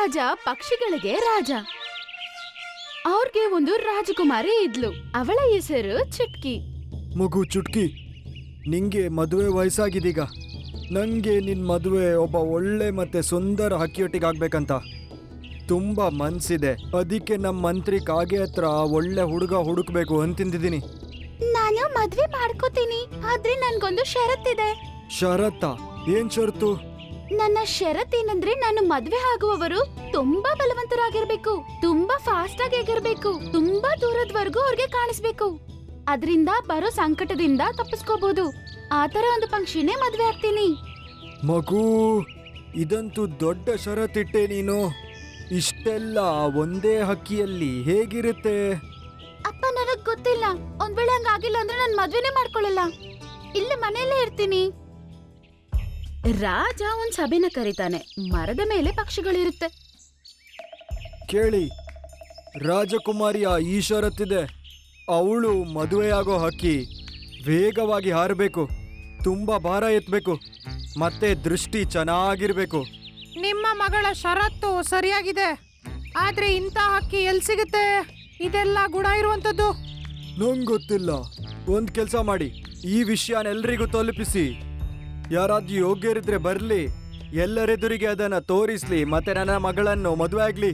ರಾಜ ಪಕ್ಷಿಗಳಿಗೆ ರಾಜ. ಅವ್ರಿಗೆ ಒಂದು ರಾಜಕುಮಾರಿ ಇದ್ಲು. ಅವಳ ಹೆಸರು ಚುಟ್ಕಿ. ಮಗು ಚುಟ್ಕಿ, ನಿಂಗೆ ಮದುವೆ ವಯಸ್ಸಾಗಿದೀಗ. ನಂಗೆ ನಿನ್ ಮದುವೆ ಒಬ್ಬ ಒಳ್ಳೆ ಮತ್ತೆ ಸುಂದರ ಹಕ್ಕಿಯೊಟ್ಟಿಗೆ ಆಗ್ಬೇಕಂತ ತುಂಬಾ ಮನ್ಸಿದೆ. ಅದಕ್ಕೆ ನಮ್ಮ ಮಂತ್ರಿ ಕಾಗೆ ಹತ್ರ ಒಳ್ಳೆ ಹುಡುಗ ಹುಡುಕ್ಬೇಕು ಅಂತಿದ್ದೀನಿ. ನಾನು ಮದ್ವೆ ಮಾಡ್ಕೋತೀನಿ, ಆದ್ರೆ ನನ್ಗೊಂದು ಷರತ್ತಿದೆ. ಷರತ್ತಾ? ಏನ್ ಷರತ್ತು? ನನ್ನ ಷರತ್ತೇನಂದ್ರೆ ನಾನು ಮದ್ವೆ ಆಗುವವರು ತುಂಬಾ ಬಲವಂತರಾಗಿರ್ಬೇಕು, ತುಂಬಾ ಫಾಸ್ಟ್ ಆಗಿರ್ಬೇಕು, ತುಂಬಾ ದೂರದವರೆಗೂ ಅವ್ರಿಗೆ ಕಾಣಿಸ್ಬೇಕು. ಅದರಿಂದ ಬರೋ ಸಂಕಟದಿಂದ ತಪ್ಪಿಸ್ಕೋಬಹುದು. ಆತರ ಒಂದು ಪಕ್ಷಿನೇ ಮದ್ವೆ ಆಗ್ತೀನಿ. ಮಗು, ಇದಂತೂ ದೊಡ್ಡ ಷರತ್ತಿಟ್ಟೆ ನೀನು. ಇಷ್ಟೆಲ್ಲ ಒಂದೇ ಹಕ್ಕಿಯಲ್ಲಿ ಹೇಗಿರುತ್ತೆ? ಅಪ್ಪ, ನನಗ್ ಗೊತ್ತಿಲ್ಲ. ಒಂದ್ ವೇಳೆ ಹಂಗಾಗಿಲ್ಲ ಅಂದ್ರೆ ನಾನು ಮದ್ವೆನೇ ಮಾಡ್ಕೊಳ್ಳಲ್ಲ, ಇಲ್ಲೇ ಮನೆಯಲ್ಲೇ ಇರ್ತೀನಿ. ರಾಜ ಒಂದ್ ಸಭೆನ ಕರೀತಾನೆ. ಮರದ ಮೇಲೆ ಪಕ್ಷಿಗಳಿರುತ್ತೆ. ಕೇಳಿ, ರಾಜಕುಮಾರಿಯ ಈ ಷರತ್ತಿದೆ. ಅವಳು ಮದುವೆಯಾಗೋ ಹಕ್ಕಿ ವೇಗವಾಗಿ ಹಾರಬೇಕು, ತುಂಬಾ ಭಾರ ಎತ್ತಬೇಕು, ಮತ್ತೆ ದೃಷ್ಟಿ ಚೆನ್ನಾಗಿರ್ಬೇಕು. ನಿಮ್ಮ ಮಗಳ ಷರತ್ತು ಸರಿಯಾಗಿದೆ, ಆದ್ರೆ ಇಂಥ ಹಕ್ಕಿ ಎಲ್ಲಿ ಸಿಗುತ್ತೆ? ಇದೆಲ್ಲ ಗುಣ ಇರುವಂತದ್ದು. ನಂಗೆ ಗೊತ್ತಿಲ್ಲ. ಒಂದ್ ಕೆಲಸ ಮಾಡಿ, ಈ ವಿಷಯನ ಎಲ್ರಿಗೂ ತಲುಪಿಸಿ. ಯಾರಾದ್ರೂ ಯೋಗ್ಯರಿದ್ರೆ ಬರ್ಲಿ, ಎಲ್ಲರೆದುರಿಗೆ ಅದನ್ನ ತೋರಿಸ್ಲಿ, ಮತ್ತೆ ನನ್ನ ಮಗಳನ್ನು ಮದುವೆ ಆಗ್ಲಿ.